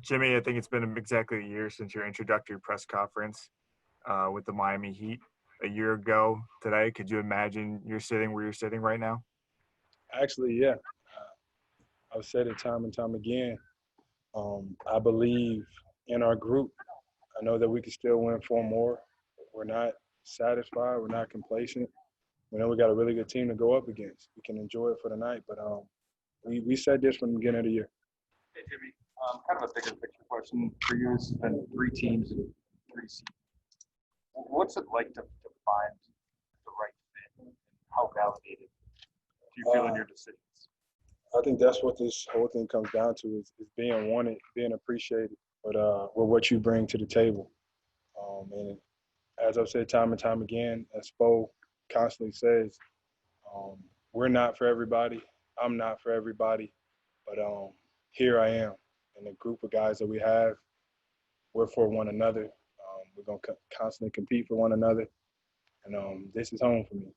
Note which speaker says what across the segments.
Speaker 1: Jimmy, I think it's been exactly a year since your introductory press conference with the Miami Heat a year ago today. Could you imagine you're sitting where you're sitting right now?
Speaker 2: Actually, yeah. I've said it time and time again. I believe in our group. I know that we can still win four more. We're not satisfied. We're not complacent. We know we got a really good team to go up against. We can enjoy it for the night, but we said this from the beginning of the year.
Speaker 3: Hey, Jimmy, kind of a bigger picture question for you. It's been three teams in three seasons. What's it like to find the right fit, and how validated do you feel in your decisions?
Speaker 2: I think that's what this whole thing comes down to is being wanted, being appreciated, but with what you bring to the table. And as I've said time and time again, as Spo constantly says, we're not for everybody. I'm not for everybody, but here I am. And the group of guys that we have, we're for one another. We're going to constantly compete for one another. And this is home for me.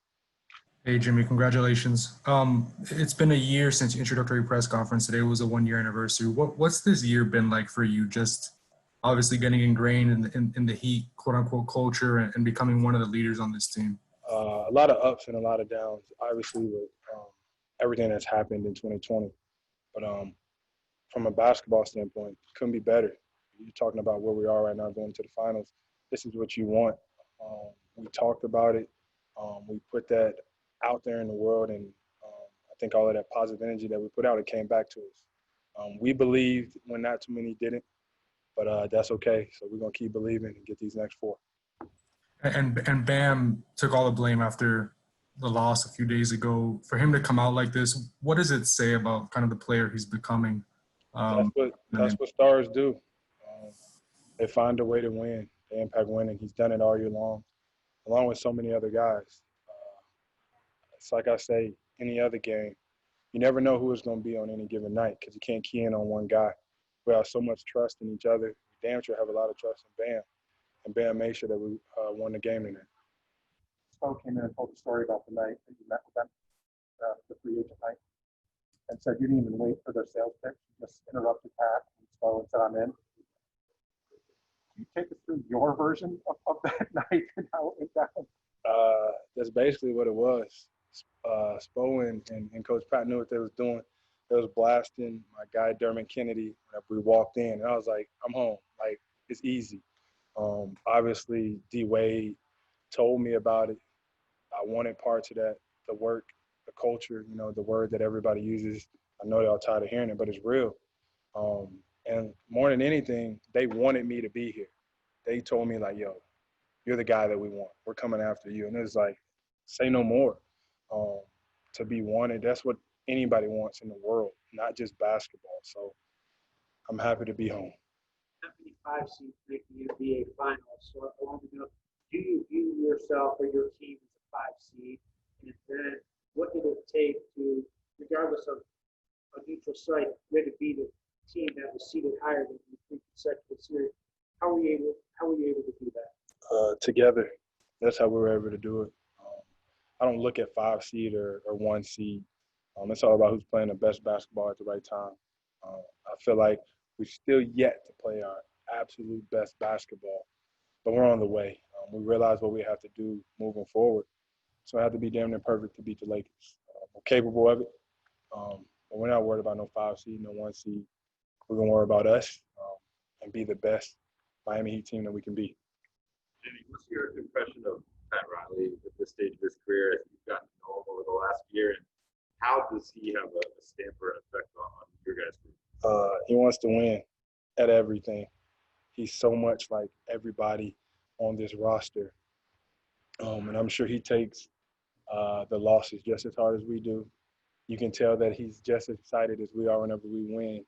Speaker 4: Hey, Jimmy, congratulations. It's been a year since your introductory press conference. Today was a one-year anniversary. What's this year been like for you? Just obviously getting ingrained in the Heat, quote-unquote, culture and becoming one of the leaders on this team.
Speaker 2: A lot of ups and a lot of downs, obviously, with everything that's happened in 2020. But from a basketball standpoint, couldn't be better. You're talking about where we are right now going to the finals. This is what you want. We talked about it. We put that out there in the world, and I think all of that positive energy that we put out, it came back to us. We believed when not too many didn't, but that's okay. So we're going to keep believing and get these next four.
Speaker 4: And Bam took all the blame after the loss a few days ago. For him to come out like this, what does it say about kind of the player he's becoming?
Speaker 2: That's what stars do. They find a way to win. They impact winning. He's done it all year long, along with so many other guys. It's like I say, any other game, you never know who it's going to be on any given night because you can't key in on one guy. We have so much trust in each other. We damn sure have a lot of trust in Bam. And Bam made sure that we won the game tonight.
Speaker 3: Spo came in and told the story about the night that you met with them, the free agent night, and said you didn't even wait for their sales pitch. You just interrupted Pat and Spo and said, I'm in. Can you take us through your version of that night and how it went down?
Speaker 2: That's basically what it was. Spo and Coach Pat knew what they was doing. They was blasting my guy Dermot Kennedy whenever we walked in. And I was like, I'm home. Like, it's easy. Obviously, D-Wade told me about it. I wanted parts of that, the work, the culture, the word that everybody uses. I know they're all tired of hearing it, but it's real. And more than anything, they wanted me to be here. They told me, like, yo, you're the guy that we want. We're coming after you. And it was like, say no more. To be wanted, that's what anybody wants in the world, not just basketball. So I'm happy to be home.
Speaker 5: How many 5 seeds make the NBA Finals? So I want to know, do you view yourself or your team as a 5 seed? And then what did it take to, regardless of a neutral site, where to be the team that was seeded higher than the 3 consecutive series? How were you able to do that?
Speaker 2: Together. That's how we were able to do it. I don't look at 5 seed or 1 seed. It's all about who's playing the best basketball at the right time. I feel like we're still yet to play our absolute best basketball, but we're on the way. We realize what we have to do moving forward. So I have to be damn near perfect to beat the Lakers. We're capable of it, but we're not worried about no 5 seed, no 1 seed. We're going to worry about us and be the best Miami Heat team that we can be.
Speaker 6: Jimmy, what's your impression of Pat Riley at this stage of his career as you've gotten to know him over the last year? And how does he have a stamp or an effect on your guys' group?
Speaker 2: He wants to win at everything. He's so much like everybody on this roster. And I'm sure he takes the losses just as hard as we do. You can tell that he's just as excited as we are whenever we win.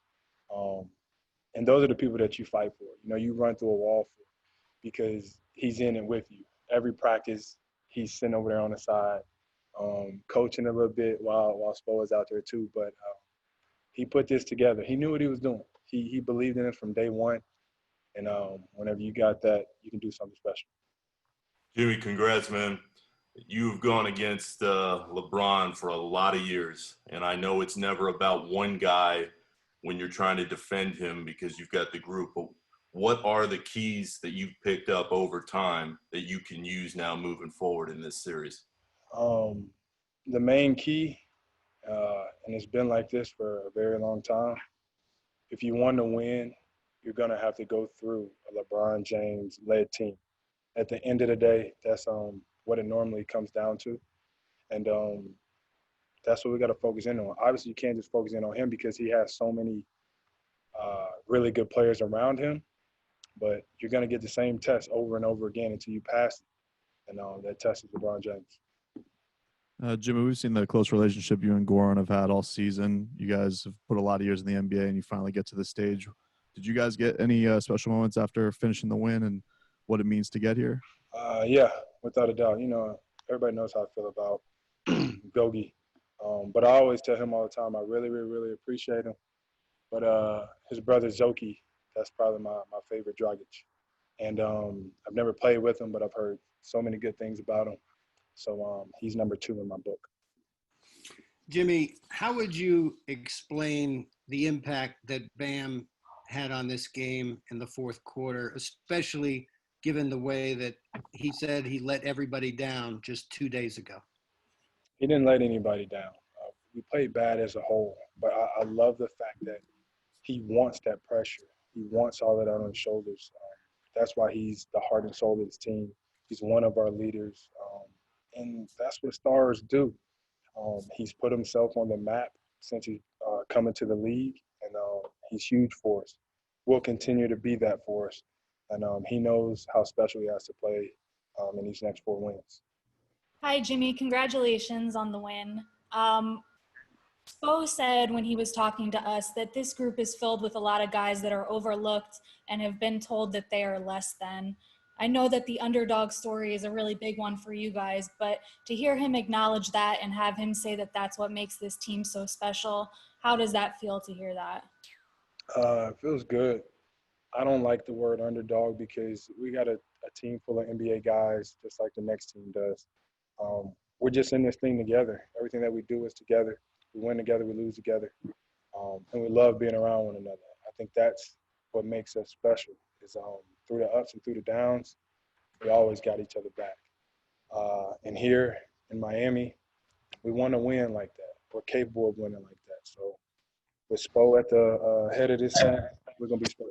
Speaker 2: And those are the people that you fight for. You run through a wall for because he's in it with you. Every practice, he's sitting over there on the side, coaching a little bit while Spo is out there too. But he put this together. He knew what he was doing. He believed in it from day one. And whenever you got that, you can do something special.
Speaker 7: Jimmy, congrats, man. You've gone against LeBron for a lot of years, and I know it's never about one guy when you're trying to defend him because you've got the group. But what are the keys that you've picked up over time that you can use now moving forward in this series?
Speaker 2: The main key, and it's been like this for a very long time, if you want to win, you're going to have to go through a LeBron James-led team. At the end of the day, that's what it normally comes down to. And that's what we got to focus in on. Obviously, you can't just focus in on him because he has so many really good players around him. But you're going to get the same test over and over again until you pass it. And that test is LeBron James.
Speaker 8: Jimmy, we've seen the close relationship you and Goran have had all season. You guys have put a lot of years in the NBA, and you finally get to this stage. Did you guys get any special moments after finishing the win and what it means to get here?
Speaker 2: Yeah, without a doubt. Everybody knows how I feel about Gogi. But I always tell him all the time, I really, really, really appreciate him. But his brother Zoki, that's probably my favorite Dragic. And I've never played with him, but I've heard so many good things about him. So he's number 2 in my book.
Speaker 9: Jimmy, how would you explain the impact that Bam had on this game in the fourth quarter, especially given the way that he said he let everybody down just 2 days ago?
Speaker 2: He didn't let anybody down. We played bad as a whole, but I love the fact that he wants that pressure. He wants all of that on his shoulders. That's why he's the heart and soul of his team. He's one of our leaders, and that's what stars do. He's put himself on the map since he's coming to the league, and he's huge for us. Will continue to be that for us, and he knows how special he has to play in these next 4 wins.
Speaker 10: Hi, Jimmy. Congratulations on the win. Spo said when he was talking to us that this group is filled with a lot of guys that are overlooked and have been told that they are less than. I know that the underdog story is a really big one for you guys, but to hear him acknowledge that and have him say that that's what makes this team so special, how does that feel to hear that?
Speaker 2: It feels good. I don't like the word underdog because we got a team full of NBA guys just like the next team does. We're just in this thing together. Everything that we do is together. We win together, we lose together. And we love being around one another. I think that's what makes us special is through the ups and through the downs, we always got each other back. And here in Miami, we want to win like that. We're capable of winning like that. So with Spo at the head of this team, we're going to be special.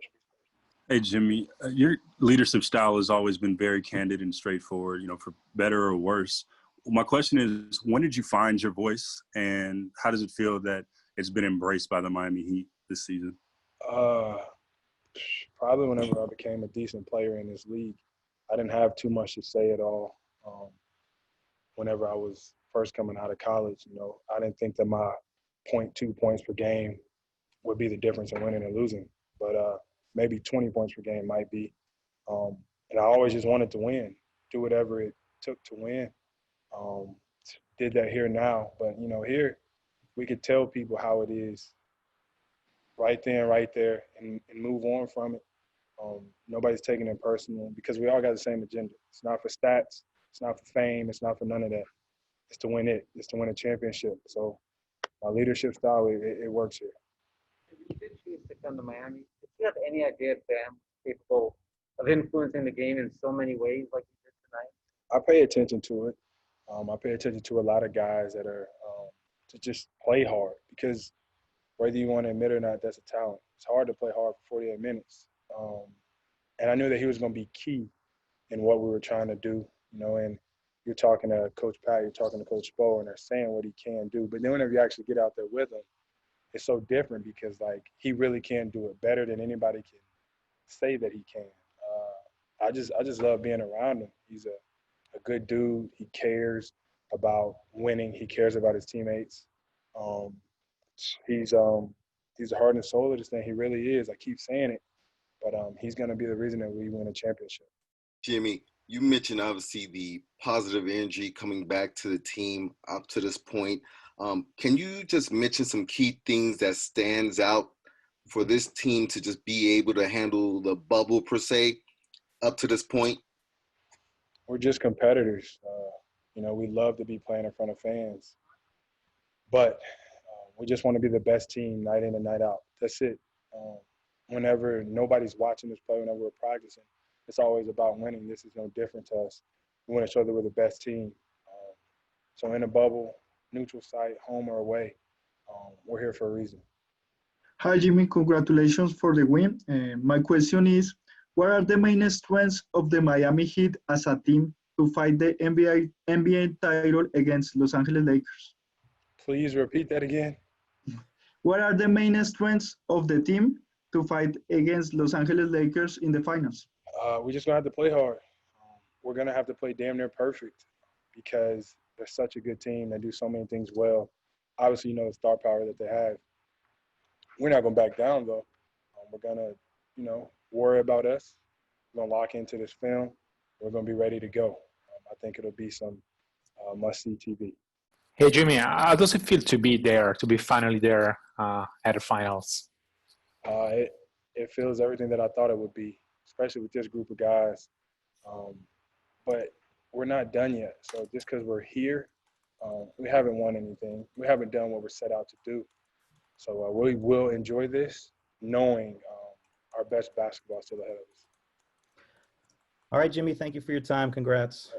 Speaker 11: Hey, Jimmy, your leadership style has always been very candid and straightforward, for better or worse. My question is, when did you find your voice, and how does it feel that it's been embraced by the Miami Heat this season?
Speaker 2: Probably whenever I became a decent player in this league. I didn't have too much to say at all. Whenever I was first coming out of college, I didn't think that my 0.2 points per game would be the difference in winning and losing. But maybe 20 points per game might be. And I always just wanted to win, do whatever it took to win. Did that here now. But, here we could tell people how it is right then, right there, and move on from it. Nobody's taking it personal because we all got the same agenda. It's not for stats. It's not for fame. It's not for none of that. It's to win it. It's to win a championship. So my leadership style, it works here.
Speaker 12: You did choose to come to Miami. Did you have any idea Bam was capable of influencing the game in so many ways like you did tonight?
Speaker 2: I pay attention to it. I pay attention to a lot of guys that are to just play hard because whether you want to admit it or not, that's a talent. It's hard to play hard for 48 minutes. And I knew that he was going to be key in what we were trying to do, and you're talking to Coach Pat, you're talking to Coach Spo, and they're saying what he can do. But then whenever you actually get out there with him, it's so different because, he really can do it better than anybody can say that he can. I just love being around him. He's a good dude. He cares about winning. He cares about his teammates. He's the heart and soul of this thing. He really is. I keep saying it, but he's going to be the reason that we win a championship.
Speaker 13: Jimmy, you mentioned obviously the positive energy coming back to the team up to this point. Can you just mention some key things that stands out for this team to just be able to handle the bubble per se up to this point?
Speaker 2: We're just competitors. We love to be playing in front of fans, but we just want to be the best team night in and night out. That's it. Whenever nobody's watching us play, whenever we're practicing, it's always about winning. This is no different to us. We want to show that we're the best team. So in a bubble, neutral site, home or away, we're here for a reason.
Speaker 14: Hi, Jimmy. Congratulations for the win. My question is, what are the main strengths of the Miami Heat as a team to fight the NBA title against Los Angeles Lakers?
Speaker 2: Please repeat that again.
Speaker 14: What are the main strengths of the team to fight against Los Angeles Lakers in the finals?
Speaker 2: We're just going to have to play hard. We're going to have to play damn near perfect because they're such a good team. They do so many things well. Obviously, you know the star power that they have. We're not going to back down, though. We're going to, worry about us. We're going to lock into this film. We're going to be ready to go. I think it'll be some must-see TV.
Speaker 15: Hey, Jimmy, how does it feel to be there, to be finally there at the finals?
Speaker 2: It feels everything that I thought it would be, especially with this group of guys. But we're not done yet. So just because we're here, we haven't won anything. We haven't done what we're set out to do. So we will enjoy this knowing our best basketball is still ahead of us.
Speaker 16: All right, Jimmy, thank you for your time. Congrats.